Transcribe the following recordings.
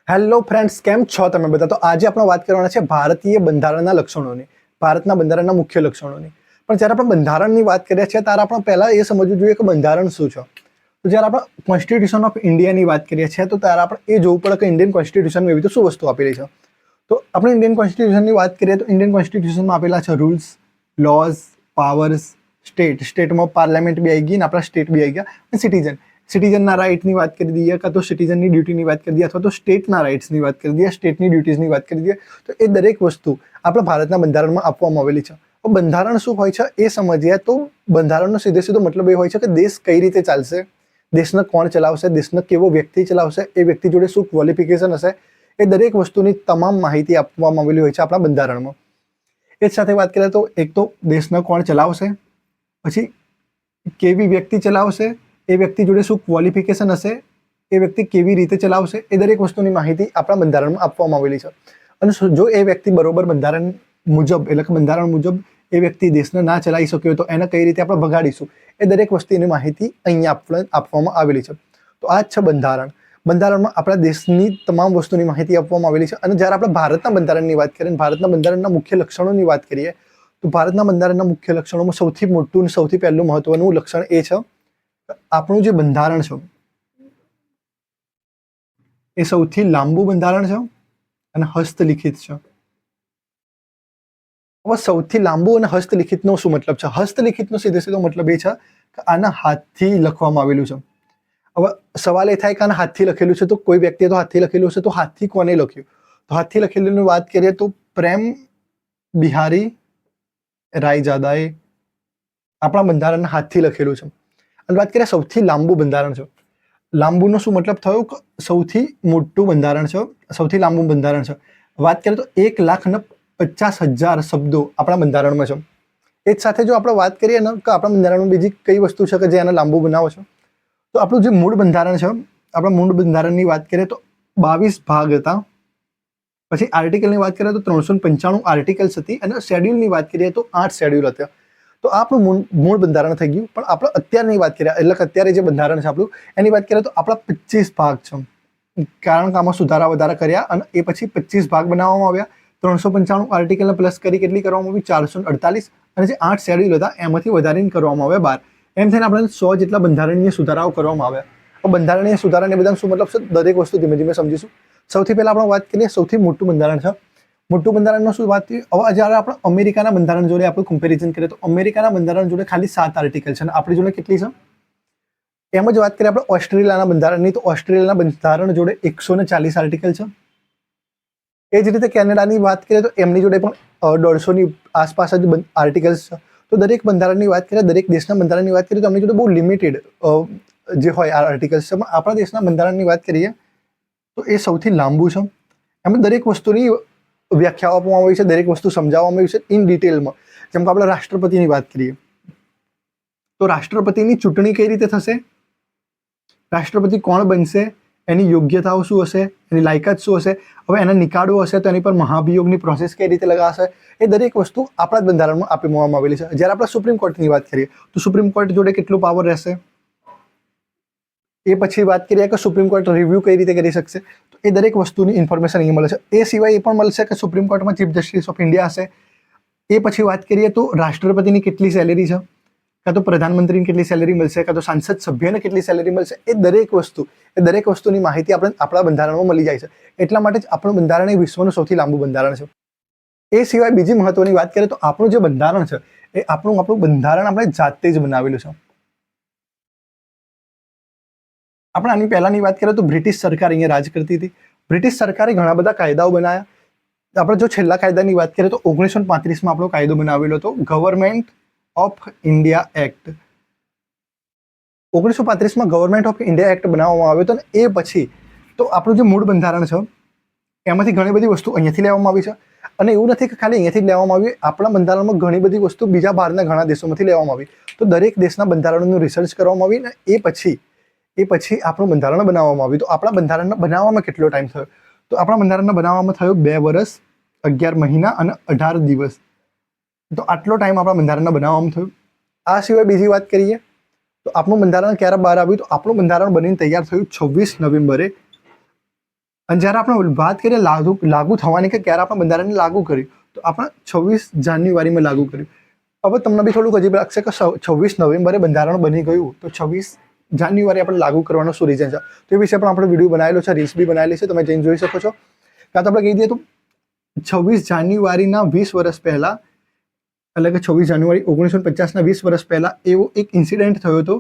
Hello friends, કેમ છો તમે બધા? તો આજે આપણે વાત કરવાના છે ભારતીય બંધારણના લક્ષણોની, ભારતના બંધારણના મુખ્ય લક્ષણોની. પણ જ્યારે આપણે બંધારણની વાત કરીએ છીએ ત્યારે આપણે પહેલાં એ સમજવું જોઈએ કે બંધારણ શું છે. તો જ્યારે આપણે કોન્સ્ટિટ્યુશન ઓફ ઇન્ડિયાની વાત કરીએ છીએ તો ત્યારે આપણે એ જોવું પડે કે ઇન્ડિયન કોન્સ્ટિટ્યુશનમાં એવી તો શું વસ્તુ આપેલી છે. તો આપણે ઇન્ડિયન કોન્સ્ટિટ્યુશનની વાત કરીએ તો ઇન્ડિયન કોન્સ્ટિટ્યુશનમાં આપેલા છે રૂલ્સ, લોઝ, પાવર્સ, સ્ટેટમાં પાર્લામેન્ટ બી આવી ગઈ ને આપણા સ્ટેટ બી આવી ગયા, અને સિટીઝનના રાઇટની વાત કરી દઈએ, કાં તો સિટીઝનની ડ્યુટીની વાત કરી દઈએ, અથવા તો સ્ટેટના રાઇટ્સની વાત કરી દઈએ, સ્ટેટની ડ્યુટીઝની વાત કરી દઈએ, તો એ દરેક વસ્તુ આપણા ભારતના બંધારણમાં આપવામાં આવેલી છે. તો બંધારણ શું હોય છે એ સમજીએ તો બંધારણનો સીધો મતલબ એ હોય છે કે દેશ કઈ રીતે ચાલશે, દેશને કોણ ચલાવશે, દેશને કેવો વ્યક્તિ ચલાવશે, એ વ્યક્તિ જોડે શું ક્વોલિફિકેશન હશે, એ દરેક વસ્તુની તમામ માહિતી આપવામાં આવેલી હોય છે આપણા બંધારણમાં. એ જ સાથે વાત કરીએ તો એક તો દેશને કોણ ચલાવશે, પછી કેવી વ્યક્તિ ચલાવશે, એ વ્યક્તિ જોડે શું ક્વોલિફિકેશન હશે, એ વ્યક્તિ કેવી રીતે ચલાવશે, એ દરેક વસ્તુની માહિતી આપણા બંધારણમાં આપવામાં આવેલી છે. અને જો એ વ્યક્તિ બરોબર બંધારણ મુજબ એટલે કે બંધારણ મુજબ એ વ્યક્તિ દેશને ના ચલાવી શક્યો તો એને કઈ રીતે આપણે ભગાડીશું, એ દરેક વસ્તુની માહિતી અહીંયા આપવામાં આવેલી છે. તો આ જ છે બંધારણ. બંધારણમાં આપણા દેશની તમામ વસ્તુની માહિતી આપવામાં આવેલી છે. અને જ્યારે આપણે ભારતના બંધારણની વાત કરીએ, ભારતના બંધારણના મુખ્ય લક્ષણોની વાત કરીએ, તો ભારતના બંધારણના મુખ્ય લક્ષણોમાં સૌથી મોટું અને સૌથી પહેલું મહત્વનું લક્ષણ એ છે આપણું જે બંધારણ છે એ સૌથી લાંબુ બંધારણ છે અને હસ્તલિખિત છે. હવે સૌથી લાંબુ અને હસ્તલિખિતનો શું મતલબ છે? હસ્તલિખિતનો સીધો મતલબ એ છે કે આના હાથથી લખવામાં આવેલું છે. હવે સવાલ એ થાય કે આના હાથથી લખેલું છે તો કોઈ વ્યક્તિએ તો હાથથી લખેલું હશે, તો હાથથી કોને લખ્યું? તો હાથથી લખેલુંની વાત કરીએ તો પ્રેમ બિહારી રાયજાદાએ આપણા બંધારણના હાથથી લખેલું છે. અને વાત કરીએ સૌથી લાંબુ બંધારણ છે. લાંબુનો શું મતલબ થયો કે સૌથી મોટું બંધારણ છે, સૌથી લાંબુ બંધારણ છે. વાત કરીએ તો 1,50,000 શબ્દો આપણા બંધારણમાં છે. એ જ સાથે જો આપણે વાત કરીએ ને કે આપણા બંધારણમાં બીજી કઈ વસ્તુ છે કે જે એને લાંબુ બનાવે છે, તો આપણું જે મૂળ બંધારણ છે, આપણા મૂળ બંધારણની વાત કરીએ તો 22 ભાગ હતા. પછી આર્ટિકલની વાત કરીએ તો 395 આર્ટિકલ્સ હતી, અને શેડ્યુલની વાત કરીએ તો 8 શેડ્યુલ હતા. તો આપણું મૂળ બંધારણ થઈ ગયું. પણ આપણે અત્યારની વાત કરીએ એટલે કે અત્યારે જે બંધારણ છે આપણું, એની વાત કરીએ તો આપણા 25 ભાગ છે. કારણ કે આમાં સુધારા વધારા કર્યા અને એ પછી 25 ભાગ બનાવવામાં આવ્યા. 395 આર્ટિકલને પ્લસ કરી કેટલી કરવામાં આવી? 448. અને જે 8 શેડ્યુલ હતા એમાંથી વધારીને કરવામાં આવ્યા 12. એમ થઈને આપણે 100 જેટલા બંધારણીય સુધારાઓ કરવામાં આવ્યા. તો બંધારણીય સુધારાને બધાને શું મતલબ છે દરેક વસ્તુ ધીમે ધીમે સમજીશું. સૌથી પહેલા આપણે વાત કરીએ સૌથી મોટું બંધારણ છે. મોટું બંધારણનો શું વાત થઈ? હવે જ્યારે આપણે અમેરિકાના બંધારણ જોડે આપણે કમ્પેરિઝન કરીએ તો અમેરિકાના બંધારણ જોડે ખાલી 7 આર્ટિકલ છે અને આપણી જોડે કેટલી છે? એમ જ વાત કરીએ આપણે ઓસ્ટ્રેલિયાના બંધારણની, તો ઓસ્ટ્રેલિયાના બંધારણ જોડે 140 આર્ટિકલ છે. એ જ રીતે કેનેડાની વાત કરીએ તો એમની જોડે પણ 150ની આસપાસ જ આર્ટિકલ્સ છે. તો દરેક બંધારણની વાત કરીએ, દરેક દેશના બંધારણની વાત કરીએ તો એમની જોડે બહુ લિમિટેડ જે હોય આર્ટિકલ્સ છે. પણ આપણા દેશના બંધારણની વાત કરીએ તો એ સૌથી લાંબુ છે. એમાં દરેક વસ્તુની વ્યાખ્યાઓ આપવામાં આવી છે, દરેક વસ્તુ સમજાવવામાં આવી છે ઇન ડિટેલમાં. જેમ કે આપણે રાષ્ટ્રપતિની વાત કરીએ તો રાષ્ટ્રપતિની ચૂંટણી કઈ રીતે થશે, રાષ્ટ્રપતિ કોણ બનશે, એની યોગ્યતાઓ શું હશે, એની લાયકાત શું હશે, હવે એને નીકાળવો હશે તો એની પર મહાભિયોગની પ્રોસેસ કઈ રીતે લગાવશે, એ દરેક વસ્તુ આપણા જ બંધારણમાં આપવામાં આવેલી છે. જ્યારે આપણે સુપ્રીમ કોર્ટની વાત કરીએ તો સુપ્રીમ કોર્ટ જોડે કેટલું પાવર રહેશે, એ પછી વાત કરીએ કે સુપ્રીમ કોર્ટ રિવ્યૂ કઈ રીતે કરી શકશે, તો એ દરેક વસ્તુની ઇન્ફોર્મેશન અહીંયા મળે છે. એ સિવાય એ પણ મળશે કે સુપ્રીમ કોર્ટમાં ચીફ જસ્ટિસ ઓફ ઇન્ડિયા હશે. એ પછી વાત કરીએ તો રાષ્ટ્રપતિની કેટલી સેલેરી છે, કાં તો પ્રધાનમંત્રીની કેટલી સેલેરી મળશે, કાં તો સાંસદ સભ્યને કેટલી સેલેરી મળશે, એ દરેક વસ્તુની માહિતી આપણે આપણા બંધારણમાં મળી જાય છે. એટલા માટે જ આપણું બંધારણ એ વિશ્વનું સૌથી લાંબુ બંધારણ છે. એ સિવાય બીજી મહત્વની વાત કરીએ તો આપણું જે બંધારણ છે એ આપણું બંધારણ આપણે જાતે જ બનાવેલું છે. આપણે આની પહેલાની વાત કરીએ તો બ્રિટિશ સરકાર અહીંયા રાજ કરતી હતી. બ્રિટિશ સરકારે ઘણા બધા કાયદાઓ બનાવ્યા. આપણે જો છેલ્લા કાયદાની વાત કરીએ તો 1935માં આપણો કાયદો બનાવેલો હતો, ગવર્મેન્ટ ઓફ ઇન્ડિયા એક્ટ. 1935માં ગવર્મેન્ટ ઓફ ઇન્ડિયા એક્ટ બનાવવામાં આવ્યો હતો. અને એ પછી તો આપણું જે મૂળ બંધારણ છે એમાંથી ઘણી બધી વસ્તુ અહીંયાથી લેવામાં આવી છે. અને એવું નથી કે ખાલી અહીંયાથી જ લેવામાં આવી, આપણા બંધારણમાં ઘણી બધી વસ્તુ બીજા બહારના ઘણા દેશોમાંથી લેવામાં આવી. તો દરેક દેશના બંધારણનું રિસર્ચ કરવામાં આવી અને એ પછી આપણું બંધારણ બનાવવામાં આવ્યું. તો આપણા બંધારણને બનાવવામાં કેટલો ટાઈમ થયો? તો આપણા બંધારણને બનાવવામાં થયો 2 વર્ષ 11 મહિના અને 18 દિવસ. તો આટલો ટાઈમ આપણા બંધારણને બનાવવામાં થયો. આ સિવાય બીજી વાત કરીએ તો આપણું બંધારણ ક્યારે બહાર આવ્યું? તો આપણું બંધારણ બનીને તૈયાર થયું 26 નવેમ્બરે અને જ્યારે આપણે વાત કરીએ લાગુ થવાની કે ક્યારે આપણે બંધારણને લાગુ કર્યું, તો આપણે 26 જાન્યુઆરીમાં લાગુ કર્યું. હવે તમને બી થોડુંક અજીબ લાગશે કે 26 નવેમ્બરે બંધારણ બની ગયું, તો 26 જાન્યુઆરી આપણે લાગુ કરવાનો શું રીઝન છે? તો એ વિશે પણ આપણે વિડીયો બનાવેલો છે, રીલ્સ બી બનાવેલી છે, તમે જઈને જોઈ શકો છો. કાં તો આપણે કહી દઈએ તો 26 જાન્યુઆરીના 20 વર્ષ પહેલા, એટલે કે 26 જાન્યુઆરી 1950ના 20 વર્ષ પહેલા એવો એક ઇન્સિડન્ટ થયો હતો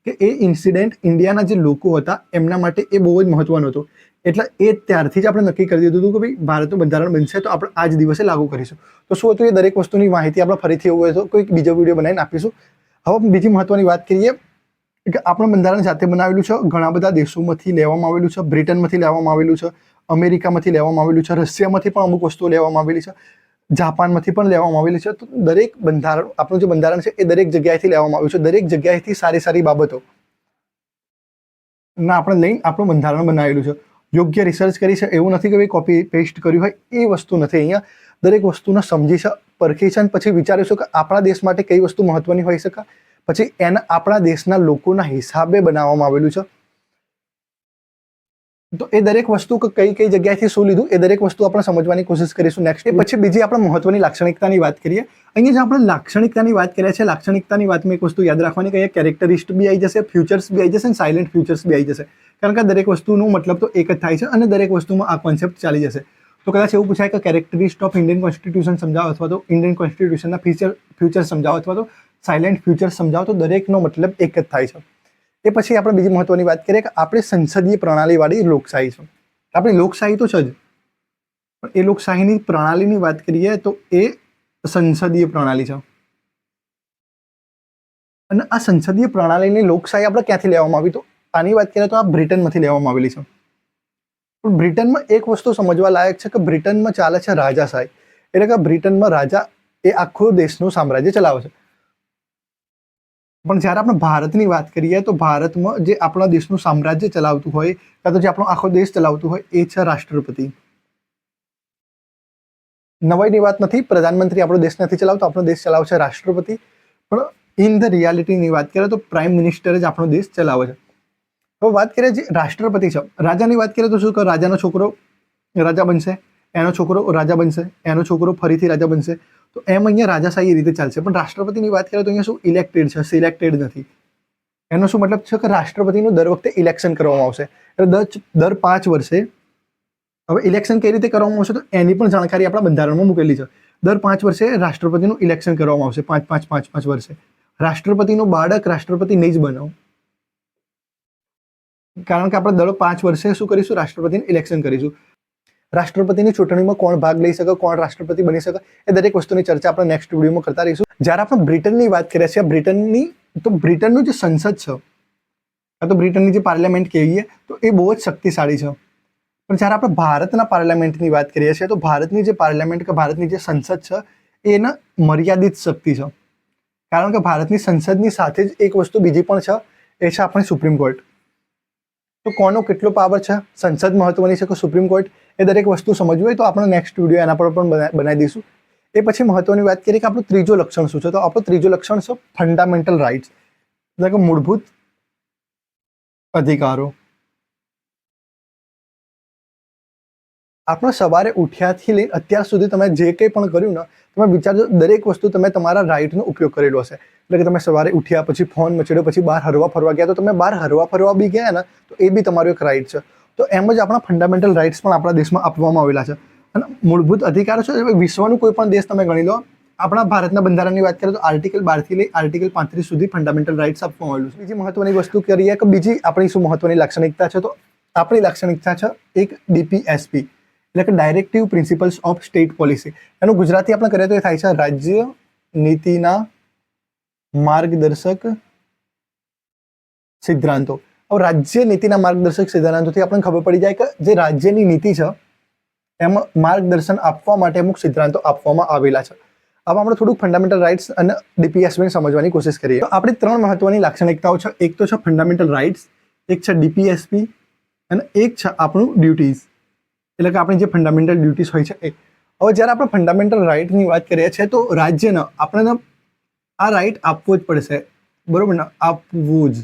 કે એ ઇન્સિડન્ટ ઇન્ડિયાના જે લોકો હતા એમના માટે એ બહુ જ મહત્વનો હતો. એટલે એ ત્યારથી જ આપણે નક્કી કરી દીધું હતું કે ભાઈ ભારતનું બંધારણ બનશે તો આપણે આ જ દિવસે લાગુ કરીશું. તો શું હતું એ દરેક વસ્તુની માહિતી આપણે ફરીથી એવું હોય તો કોઈક બીજો વિડીયો બનાવીને આપીશું. હવે બીજી મહત્વની વાત કરીએ કે આપણું બંધારણ જાતે બનાવેલું છે, ઘણા બધા દેશોમાંથી લેવામાં આવેલું છે, બ્રિટનમાંથી લેવામાં આવેલું છે, અમેરિકામાંથી લેવામાં આવેલું છે, રશિયામાંથી પણ અમુક વસ્તુઓ લેવામાં આવેલી છે, જાપાનમાંથી પણ લેવામાં આવેલી છે. તો દરેક બંધારણ, આપણું જે બંધારણ છે એ દરેક જગ્યાએથી લેવામાં આવ્યું છે, દરેક જગ્યાએથી સારી સારી બાબતો ના આપણે લઈને આપણું બંધારણ બનાવેલું છે. યોગ્ય રિસર્ચ કરી છે એવું નથી કે ભાઈ કોપી પેસ્ટ કર્યું હોય, એ વસ્તુ નથી. અહીંયા દરેક વસ્તુને સમજી છે, પરખી છે, અને પછી વિચારીશું કે આપણા દેશ માટે કઈ વસ્તુ મહત્વની હોઈ શકે, પછી એના આપણા દેશના લોકોના હિસાબે બનાવવામાં આવેલું છે. તો એ દરેક વસ્તુ કઈ કઈ જગ્યાએથી શું લીધું એ દરેક વસ્તુ આપણે સમજવાની કોશિશ કરીશું નેક્સ્ટ. એ પછી બીજી આપણે મહત્વની લાક્ષણિકતાની વાત કરીએ. અહીંયા જે આપણે લાક્ષણિકતાની વાત કરીએ છીએ, લાક્ષણિકતાની વાતમાં એક વસ્તુ યાદ રાખવાની કે અહીંયા કેરેક્ટરિસ્ટ બી આવી જશે, ફ્યુચર્સ બી આવી જશે, અને સાયલેન્ટ ફ્યુચર્સ બી આવી જશે. કારણ કે દરેક વસ્તુનો મતલબ તો એક જ થાય છે અને દરેક વસ્તુમાં આ કોન્સેપ્ટ ચાલી જશે. તો કદાચ એવું પૂછાય કે કેરેક્ટરિસ્ટ ઓફ ઇન્ડિયન કોન્સ્ટિટ્યુશન સમજાવો, અથવા તો ઇન્ડિયન કોન્સ્ટિટ્યુશનના ફ્યુચર સમજાવો, અથવા તો સાયલેન્ટ ફ્યુચર સમજાવો, તો દરેકનો મતલબ એક જ થાય છે. એ પછી આપણે બીજી મહત્વની વાત કરીએ કે આપણે સંસદીય પ્રણાલીવાળી લોકશાહી છે. આપણી લોકશાહી તો છે જ, પણ એ લોકશાહીની પ્રણાલીની વાત કરીએ તો એ સંસદીય પ્રણાલી છે. અને આ સંસદીય પ્રણાલીની લોકશાહી આપણે ક્યાંથી લેવામાં આવી? તો આની વાત કરીએ તો આ બ્રિટનમાંથી લેવામાં આવેલી છે. પણ બ્રિટનમાં એક વસ્તુ સમજવા લાયક છે કે બ્રિટનમાં ચાલે છે રાજાશાહી. એટલે કે બ્રિટનમાં રાજા એ આખો દેશનું સામ્રાજ્ય ચલાવે છે. પણ જ્યારે આપણે ભારતની વાત કરીએ તો ભારતમાં જે આપણા દેશનું સામ્રાજ્ય ચલાવતું હોય, કાં તો જે આપણો આખો દેશ ચલાવતું હોય, એ છે રાષ્ટ્રપતિ. નવાઈની વાત નથી, પ્રધાનમંત્રી આપણો દેશ નથી ચલાવતો, આપણો દેશ ચલાવશે રાષ્ટ્રપતિ. પણ ઇન ધ રિયાલિટીની વાત કરીએ તો પ્રાઇમ મિનિસ્ટર જ આપણો દેશ ચલાવે છે. હવે વાત કરીએ જે રાષ્ટ્રપતિ છે, રાજાની વાત કરીએ તો શું કે રાજાનો છોકરો રાજા બનશે, એનો છોકરો રાજા બનશે, એનો છોકરો ફરીથી રાજા બનશે. તો એમ અહીંયા રાજાશાહી એ રીતે ચાલશે. પણ રાષ્ટ્રપતિની વાત કરીએ તો અહીંયા શું ઇલેક્ટેડ છે, સિલેક્ટેડ નથી. એનો શું મતલબ છે કે રાષ્ટ્રપતિનું દર વખતે ઇલેક્શન કરવામાં આવશે. એટલે દર 5 વર્ષે, હવે ઇલેક્શન કઈ રીતે કરવામાં આવશે તો એની પણ જાણકારી આપણા બંધારણમાં મૂકેલી છે. દર 5 વર્ષે રાષ્ટ્રપતિનું ઇલેક્શન કરવામાં આવશે, 5 વર્ષે. રાષ્ટ્રપતિનું બાળક રાષ્ટ્રપતિ નહીં જ બનાવો, કારણ કે આપણે દર 5 વર્ષે શું કરીશું? રાષ્ટ્રપતિનું ઇલેક્શન કરીશું. રાષ્ટ્રપતિની ચૂંટણીમાં કોણ ભાગ લઈ શકે, કોણ રાષ્ટ્રપતિ બની શકે, એ દરેક વસ્તુની ચર્ચા આપણે નેક્સ્ટ વિડીયોમાં કરતા રહીશું. જ્યારે આપણે બ્રિટનની વાત કરીએ છીએ, બ્રિટનનું જે સંસદ છે, તો બ્રિટનની જે પાર્લામેન્ટ કહીએ તો એ બહુ જ શક્તિશાળી છે. પણ જ્યારે આપણે ભારતના પાર્લામેન્ટની વાત કરીએ છીએ તો ભારતની જે પાર્લામેન્ટ કે ભારતની જે સંસદ છે એના મર્યાદિત શક્તિ છે. કારણ કે ભારતની સંસદની સાથે જ એક વસ્તુ બીજી પણ છે, એ છે આપણી સુપ્રીમ કોર્ટ. તો કોનો કેટલો પાવર છે, સંસદ મહત્વની છે કે સુપ્રીમ કોર્ટ, એ દરેક વસ્તુ સમજવી હોય તો આપણે નેક્સ્ટ વિડીયો એના પર પણ બનાવી દઈશું. એ પછી મહત્વની વાત કરીએ કે આપણું ત્રીજો લક્ષણ શું છે? તો આપણું ત્રીજો લક્ષણ છે ફંડામેન્ટલ રાઇટ્સ, એટલે કે મૂળભૂત અધિકારો. આપણે સવારે ઉઠ્યાથી લઈને અત્યાર સુધી તમે જે કંઈ પણ કર્યું ને, તમે વિચારજો દરેક વસ્તુ તમે તમારા રાઇટનો ઉપયોગ કરેલો હશે. એટલે કે તમે સવારે ઉઠ્યા, પછી ફોન મચડ્યો, પછી બહાર હરવા ફરવા ગયા, તો તમે બહાર હરવા ફરવા બી ગયા ને તો એ બી તમારો એક રાઇટ છે. તો એમ જ આપણા ફંડામેન્ટલ રાઇટ્સ પણ આપણા દેશમાં આપવામાં આવેલા છે. અને મૂળભૂત અધિકારો છે, વિશ્વનું કોઈ પણ દેશ તમે ગણી લો, આપણા ભારતના બંધારણની વાત કરીએ તો આર્ટિકલ 12 થી લઈ આર્ટિકલ 35 સુધી ફંડામેન્ટલ રાઇટ્સ આપવામાં આવેલું છે. બીજી મહત્વની વસ્તુ કરીએ કે બીજી આપણી શું મહત્વની લાક્ષણિકતા છે, તો આપણી લાક્ષણિકતા છે એક DPSP, એટલે કે directive principles of state policy. એનું ગુજરાતી આપણે કરીએ તો એ થાય છે રાજ્ય નીતિના માર્ગદર્શક સિદ્ધાંતો. હવે રાજ્ય નીતિના માર્ગદર્શક સિદ્ધાંતોથી આપણને ખબર પડી જાય કે જે રાજ્યની નીતિ છે એમાં માર્ગદર્શન આપવા માટે અમુક સિદ્ધાંતો આપવામાં આવેલા છે. હવે આપણે થોડુંક ફંડામેન્ટલ રાઇટ્સ અને DPSP સમજવાની કોશિશ કરીએ. તો આપણી 3 મહત્વની લાક્ષણિકતાઓ છે. એક તો છે ફંડામેન્ટલ રાઇટ્સ, એક છે DPSP, અને એક છે આપણું ડ્યુટીઝ, એટલે કે આપણી જે ફંડામેન્ટલ ડ્યુટીઝ હોય છે એ. હવે જ્યારે આપણે ફંડામેન્ટલ રાઇટની વાત કરીએ છીએ તો રાજ્યને આપણને આ રાઇટ આપવો જ પડશે, બરોબર ને? આપવું જ.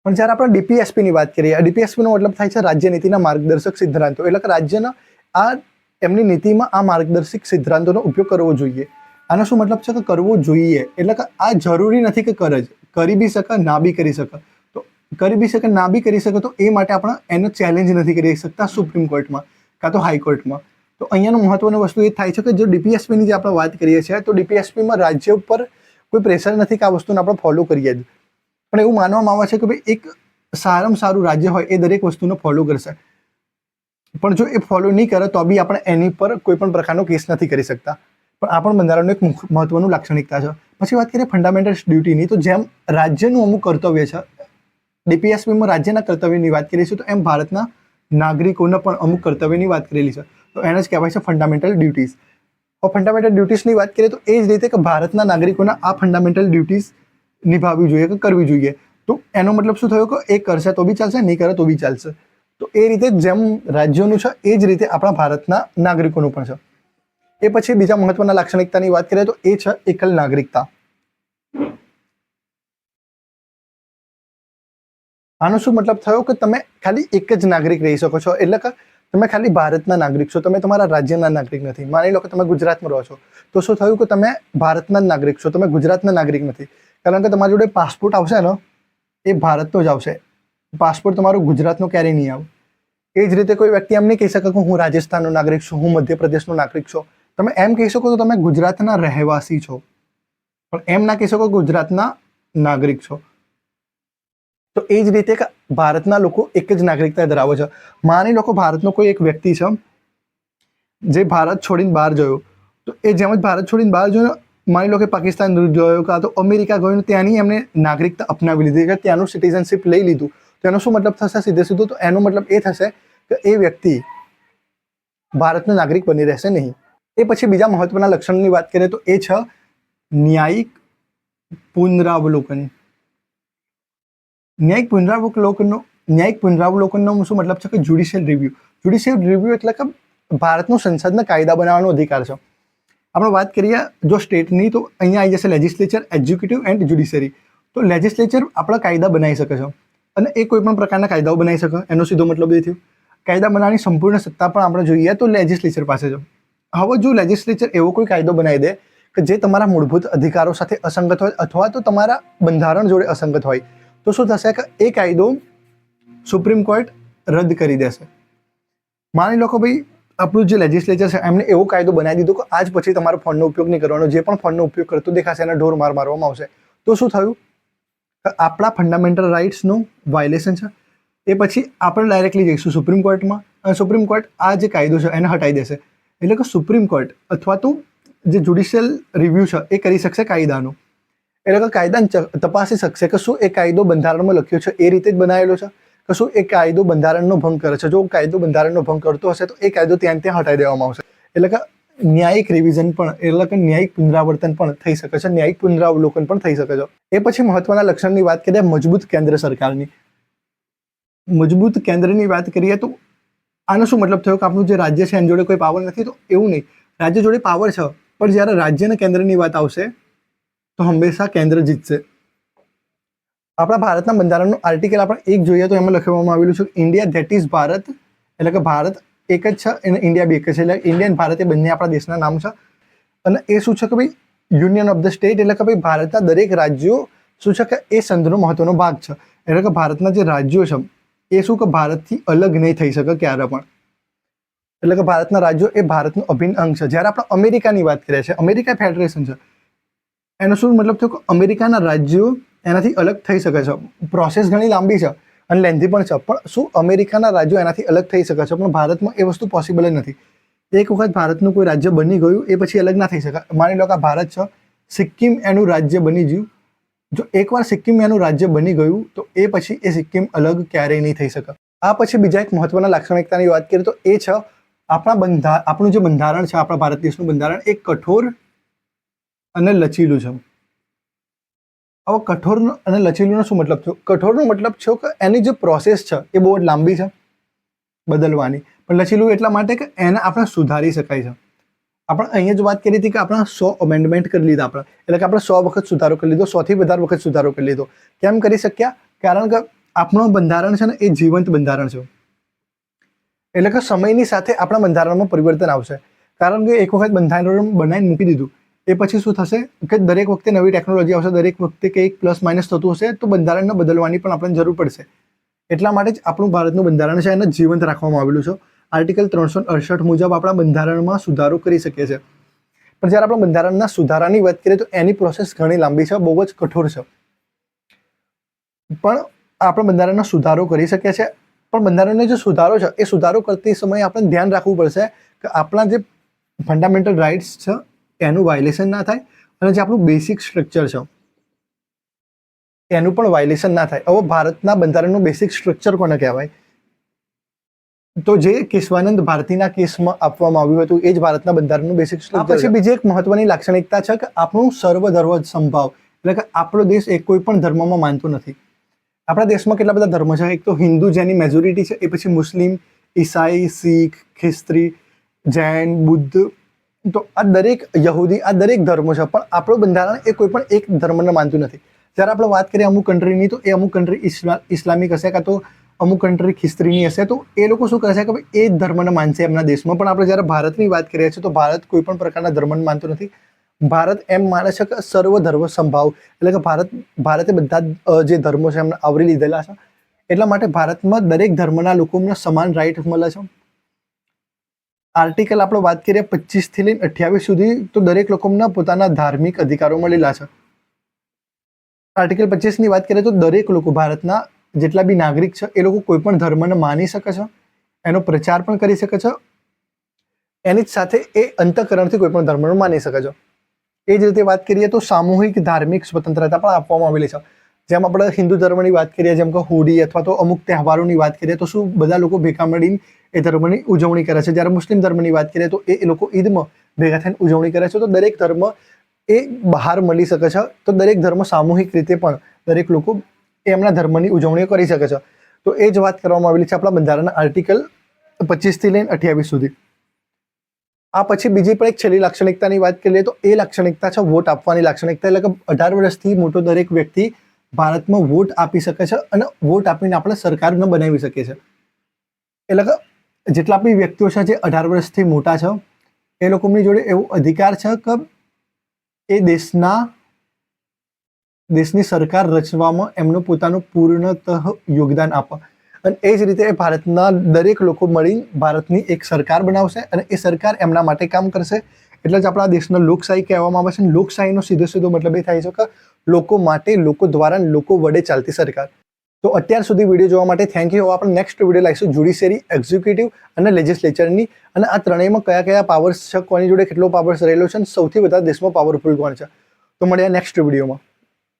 પણ જ્યારે આપણે ડીપીએસપીની વાત કરીએ, ડીપીએસપીનો મતલબ થાય છે રાજ્ય નીતિના માર્ગદર્શક સિદ્ધાંતો, એટલે કે રાજ્યના આ એમની નીતિમાં આ માર્ગદર્શક સિદ્ધાંતોનો ઉપયોગ કરવો જોઈએ. આનો શું મતલબ છે કે કરવો જોઈએ, એટલે કે આ જરૂરી નથી કે કરે જ, કરી બી શકે, ના બી કરી શકે. તો કરી બી શકે, ના બી કરી શકે, તો એ માટે આપણે એનો ચેલેન્જ નથી કરી શકતા સુપ્રીમ કોર્ટમાં કાં તો હાઈકોર્ટમાં. તો અહીંયાનું મહત્વની વસ્તુ એ થાય છે કે જો ડીપીએસપીની જે આપણે વાત કરીએ છીએ, તો ડીપીએસપીમાં રાજ્ય ઉપર કોઈ પ્રેશર નથી કે આ વસ્તુને આપણે ફોલો કરીએ જ. પણ એવું માનવામાં આવે છે કે ભાઈ એક સારામાં સારું રાજ્ય હોય એ દરેક વસ્તુને ફોલો કરશે, પણ જો એ ફોલો નહીં કરે તો બી આપણે એની પર કોઈ પણ પ્રકારનો કેસ નથી કરી શકતા. પણ આ પણ બંધારણનું એક મહત્વનું લાક્ષણિકતા છે. પછી વાત કરીએ ફંડામેન્ટલ ડ્યુટીની, તો જેમ રાજ્યનું અમુક કર્તવ્ય છે, ડીપીએસપીમાં રાજ્યના કર્તવ્યની વાત કરીએ છીએ, તો એમ ભારતના નાગરિકોના પણ અમુક કર્તવ્યની વાત કરેલી છે. તો એને જ કહેવાય છે ફંડામેન્ટલ ડ્યુટીઝ. ફંડામેન્ટલ ડ્યુટીઝની વાત કરીએ તો એ જ રીતે કે ભારતના નાગરિકોના આ ફંડામેન્ટલ ડ્યુટીઝ નિભાવવી જોઈએ કે કરવી જોઈએ. તો એનો મતલબ શું થયો કે એ કરશે તો બી ચાલશે, નહીં કરે તો બી ચાલશે. તો એ રીતે જેમ રાજ્યોનું છે એ જ રીતે આપણા ભારતના નાગરિકોનું પણ છે. એ પછી બીજા મહત્વના લાક્ષણિકતાની વાત કરીએ તો એ છે એકલ નાગરિકતા. આનો શું મતલબ થયો કે તમે ખાલી એક જ નાગરિક રહી શકો છો, એટલે કે તમે ખાલી ભારતના નાગરિક છો, તમે તમારા રાજ્યના નાગરિક નથી. માની લો કે તમે ગુજરાતમાં રહો છો, તો શું થયું કે તમે ભારતના જ નાગરિક છો, તમે ગુજરાતના નાગરિક નથી. કારણ કે તમારી જોડે પાસપોર્ટ આવશે ને એ ભારતનો જ આવશે, પાસપોર્ટ તમારો ગુજરાતનો ક્યારેય નહીં આવે. એ જ રીતે કોઈ વ્યક્તિ એમ નહીં કહી શકે કે હું રાજસ્થાનનો નાગરિક છું, હું મધ્યપ્રદેશનો નાગરિક છું. તમે એમ કહી શકો તો તમે ગુજરાતના રહેવાસી છો, પણ એમ ના કહી શકો ગુજરાતના નાગરિક છો. તો એ જ રીતે કે ભારતના લોકો એક જ નાગરિકતા ધરાવે છે. માની લો કે ભારતનો કોઈ એક વ્યક્તિ છે જે ભારત છોડીને બહાર ગયો, તો એ જેમ જ ભારત છોડીને બહાર ગયો, માની લો કે પાકિસ્તાન ગયો કાં તો અમેરિકા ગયો, ત્યાંની એમને નાગરિકતા અપનાવી લીધી કે ત્યાંનું સિટીઝનશીપ લઈ લીધું. તો એનો શું મતલબ થશે સીધે સીધું? તો એનો મતલબ એ થશે કે એ વ્યક્તિ ભારતનો નાગરિક બની રહેશે નહીં. એ પછી બીજા મહત્વના લક્ષણની વાત કરીએ તો એ છે ન્યાયિક પુનરાવલોકન. ન્યાયિક પુનરાવલોકનનો શું મતલબ છે કે જ્યુડિશિયલ રિવ્યુ. જ્યુડિશિયલ રિવ્યુ એટલે કે ભારતનું સંસદના કાયદા બનાવવાનો અધિકાર છે. આપણે વાત કરીએ જો સ્ટેટની, તો અહીંયા આવી જશે લેજિસ્લેચર, એક્ઝિક્યુટિવ એન્ડ જ્યુડિશરી. તો લેજિસ્લેચર આપણા કાયદા બનાવી શકે છે અને એ કોઈ પણ પ્રકારના કાયદાઓ બનાવી શકે. એનો સીધો મતલબ એ થયો કાયદા બનાવવાની સંપૂર્ણ સત્તા પણ આપણે જોઈએ તો લેજિસ્લેચર પાસે છે. હવે જો લેજિસ્લેચર એવો કોઈ કાયદો બનાવી દે કે જે તમારા મૂળભૂત અધિકારો સાથે અસંગત હોય અથવા તો તમારા બંધારણ જોડે અસંગત હોય, તો શું થશે કે એ કાયદો સુપ્રીમ કોર્ટ રદ કરી દેશે. માની લો કે ભાઈ આપણું જે લેજિસ્લેચર છે એમને એવો કાયદો બનાવી દીધો કે આજ પછી તમારો ફોનનો ઉપયોગ નહીં કરવાનો, જે પણ ફોનનો ઉપયોગ કરતો દેખાશે એને ઢોર માર મારવામાં આવશે. તો શું થયું? આપણા ફંડામેન્ટલ રાઇટ્સનું વાયોલેશન છે. એ પછી આપણે ડાયરેક્ટલી જઈશું સુપ્રીમ કોર્ટમાં અને સુપ્રીમ કોર્ટ આ જે કાયદો છે એને હટાવી દેશે. એટલે કે સુપ્રીમ કોર્ટ અથવા તો જે જ્યુડિશિયલ રિવ્યુ છે એ કરી શકશે કાયદાનું. એટલે કે કાયદાને તપાસી શકશે કે શું એ કાયદો બંધારણમાં લખ્યો છે એ રીતે જ બનાવેલો છે કે શું એ કાયદો બંધારણનો ભંગ કરે છે. જો કાયદો બંધારણનો ભંગ કરતો હશે તો એ કાયદો ત્યાં હટાવી દેવામાં આવશે. એટલે કે ન્યાયિક રિવિઝન પણ, એટલે કે ન્યાયિક પુનરાવર્તન પણ થઈ શકે છે, ન્યાયિક પુનરાવલોકન પણ થઈ શકે છે. એ પછી મહત્વના લક્ષણની વાત કરીએ મજબૂત કેન્દ્ર સરકારની. મજબૂત કેન્દ્રની વાત કરીએ તો આનો શું મતલબ થયો કે આપણું જે રાજ્ય છે એની જોડે કોઈ પાવર નથી? તો એવું નહીં, રાજ્ય જોડે પાવર છે, પણ જ્યારે રાજ્ય અને કેન્દ્રની વાત આવશે તો હંમેશા કેન્દ્ર જીતશે. આપણા ભારતના બંધારણનું આર્ટિકલ આપણે 1 જોઈએ તો એમાં લખવામાં આવેલું છે ઇન્ડિયા ધેટ ઇઝ ભારત, એટલે કે ભારત એક જ છે અને ઇન્ડિયા બી એક જ છે. એટલે ઇન્ડિયા અને ભારત એ બંને આપણા દેશના નામ છે. અને એ શું છે કે ભાઈ યુનિયન ઓફ ધ સ્ટેટ, એટલે કે ભાઈ ભારતના દરેક રાજ્યો શું છે કે એ સંઘનો મહત્વનો ભાગ છે. એટલે કે ભારતના જે રાજ્યો છે એ શું કે ભારતથી અલગ નહીં થઈ શકે ક્યારે પણ. એટલે કે ભારતના રાજ્યો એ ભારતનું અભિન્ન અંગ છે. જ્યારે આપણે અમેરિકાની વાત કરીએ છીએ, અમેરિકા ફેડરેશન છે, એનો શું મતલબ થયો કે અમેરિકાના રાજ્યો એનાથી અલગ થઈ શકે છે. પ્રોસેસ ઘણી લાંબી છે અને લેન્ધી પણ છે, પણ શું અમેરિકાના રાજ્યો એનાથી અલગ થઈ શકે છે? પણ ભારતમાં એ વસ્તુ પોસિબલ જ નથી. એક વખત ભારતનું કોઈ રાજ્ય બની ગયું એ પછી અલગ ના થઈ શકે. માની લો કે ભારત છે, સિક્કિમ એનું રાજ્ય બની ગયું. જો એકવાર સિક્કિમ એનું રાજ્ય બની ગયું તો એ પછી એ સિક્કિમ અલગ ક્યારેય નહીં થઈ શકે. આ પછી બીજા એક મહત્વના લાક્ષણિકતાની વાત કરીએ તો એ છે આપણું જે બંધારણ છે, આપણા ભારત દેશનું બંધારણ એ કઠોર અને લચીલું છે. હવે કઠોર અને લચીલુંનો શું મતલબ થયો? કઠોરનો મતલબ છે કે એની જે પ્રોસેસ છે એ બહુ જ લાંબી છે બદલવાની, પણ લચીલું એટલા માટે કે એને આપણે સુધારી શકાય છે. આપણે અહીંયા જ વાત કરી હતી કે આપણે 100 અમેન્ડમેન્ટ કરી લીધા આપણે, એટલે કે આપણે 100 વખત સુધારો કરી લીધો, 100થી વધારે વખત સુધારો કરી લીધો. કેમ કરી શક્યા? કારણ કે આપણું બંધારણ છે ને એ જીવંત બંધારણ છે, એટલે કે સમયની સાથે આપણા બંધારણમાં પરિવર્તન આવશે. કારણ કે એક વખત બંધારણ બનાવીને મૂકી દીધું એ પછી શું થશે કે દરેક વખતે નવી ટેકનોલોજી આવશે, દરેક વખતે કંઈક પ્લસ માઇનસ થતું હશે, તો બંધારણને બદલવાની પણ આપણને જરૂર પડશે. એટલા માટે જ આપણું ભારતનું બંધારણ છે એને જીવંત રાખવામાં આવેલું છે. આર્ટિકલ 368 મુજબ આપણા બંધારણમાં સુધારો કરી શકીએ છીએ. પણ જ્યારે આપણે બંધારણના સુધારાની વાત કરીએ તો એની પ્રોસેસ ઘણી લાંબી છે, બહુ જ કઠોર છે. પણ આપણે બંધારણનો સુધારો કરી શકીએ છીએ. પણ બંધારણનો જે સુધારો છે એ સુધારો કરતી સમયે આપણે ધ્યાન રાખવું પડશે કે આપણા જે ફંડામેન્ટલ રાઇટ્સ છે એનું વાયોલેશન ના થાય, અને જે આપણું બેસિક સ્ટ્રક્ચર છે એનું પણ વાયોલેશન ના થાય. હવે ભારતના બંધારણનું બેસિક સ્ટ્રક્ચર કોને કહેવાય? તો જે કેશવાનંદ ભારતીના કેસમાં આપવામાં આવ્યું હતું એ જ ભારતના બંધારણનું બેસિક સ્ટ્રક્ચર. પછી બીજી એક મહત્વની લાક્ષણિકતા છે કે આપણું સર્વધર્મ સમભાવ, એટલે કે આપણો દેશ એક કોઈ પણ ધર્મમાં માનતો નથી. આપણા દેશમાં કેટલા બધા ધર્મ છે? એક તો હિન્દુ જેની મેજોરિટી છે, એ પછી મુસ્લિમ, ઈસાઈ, શીખ, ખ્રિસ્તી, જૈન, બુદ્ધ, તો આ દરેક યહૂદી, આ દરેક ધર્મો છે. પણ આપણું બંધારણ એ કોઈ પણ એક ધર્મને માનતું નથી. જ્યારે આપણે વાત કરીએ અમુક કન્ટ્રીની, તો એ અમુક કન્ટ્રી ઇસ્લામિક હશે, કાં તો અમુક કન્ટ્રી ખ્રિસ્તીની હશે, તો એ લોકો શું કરે છે કે ભાઈ એ જ ધર્મને માનશે એમના દેશમાં. પણ આપણે જ્યારે ભારતની વાત કરીએ છીએ તો ભારત કોઈ પણ પ્રકારના ધર્મને માનતું નથી. ભારત એમ માને છે કે સર્વધર્મ સમભાવ, એટલે કે ભારતે બધા જે ધર્મો છે એમને આવરી લીધેલા છે. એટલા માટે ભારતમાં દરેક ધર્મના લોકોને સમાન રાઇટ મળે છે. આર્ટિકલ આપણે વાત કરીએ 25 થી લઈને 28 સુધી, તો દરેક લોકોના પોતાના ધાર્મિક અધિકારો મળેલા છે. આર્ટિકલ 25 ની વાત કરીએ તો દરેક લોકો, ભારતના જેટલા બી નાગરિક છે એ લોકો કોઈ પણ ધર્મને માની શકે છે, એનો પ્રચાર પણ કરી શકે છે, એની જ સાથે એ અંતઃકરણથી કોઈ પણ ધર્મને માની શકે છે. એ જ રીતે વાત કરીએ તો સામૂહિક ધાર્મિક સ્વતંત્રતા પણ આપવામાં આવેલી છે. જેમ આપણે હિન્દુ ધર્મની વાત કરીએ, જેમ કે હોળી અથવા તો અમુક તહેવારોની વાત કરીએ, તો શું બધા લોકો ભેગા મળીને એ ધર્મની ઉજવણી કરે છે. જ્યારે મુસ્લિમ ધર્મની વાત કરીએ તો એ લોકો ઈદમાં ભેગા થઈને ઉજવણી કરે છે. તો દરેક ધર્મ એ બહાર મળી શકે છે. તો દરેક ધર્મ સામૂહિક રીતે પણ દરેક લોકો એમના ધર્મની ઉજવણીઓ કરી શકે છે. તો એ જ વાત કરવામાં આવેલી છે આપણા બંધારણના આર્ટિકલ 25 થી લઈને 28 સુધી. આ પછી બીજી પણ એક છેલ્લી લાક્ષણિકતાની વાત કરીએ તો એ લાક્ષણિકતા છે વોટ આપવાની લાક્ષણિકતા. એટલે કે 18 વર્ષથી મોટો દરેક વ્યક્તિ ભારતમાં વોટ આપી શકે છે અને વોટ આપીને આપણે સરકારને બનાવી શકીએ છીએ. એટલે કે જેટલા બી વ્યક્તિઓ છે જે 18 વર્ષથી મોટા છે એ લોકોની જોડે એવો અધિકાર છે કે એ દેશની સરકાર રચવામાં એમનું પોતાનું પૂર્ણતઃ યોગદાન આપે. અને એ જ રીતે ભારતના દરેક લોકો મળી ભારતની એક સરકાર બનાવશે અને એ સરકાર એમના માટે કામ કરશે. એટલે જ આપણા દેશને લોકશાહી કહેવામાં આવે છે. લોકશાહીનો સીધો મતલબ એ થાય છે કે લોકો માટે, લોકો દ્વારા, લોકો વડે ચાલતી સરકાર. તો અત્યાર સુધી વિડીયો જોવા માટે થેન્ક યુ. આપણે નેક્સ્ટ વિડીયો લાવીશું જ્યુડિશિયરી, એક્ઝિક્યુટિવ અને લેજિસ્લેચરની, અને આ ત્રણેયમાં કયા કયા પાવર્સ છે, કોની જોડે કેટલો પાવર્સ રહેલો છે અને સૌથી વધારે દેશમાં પાવરફુલ કોણ છે. તો મળીએ નેક્સ્ટ વિડીયોમાં.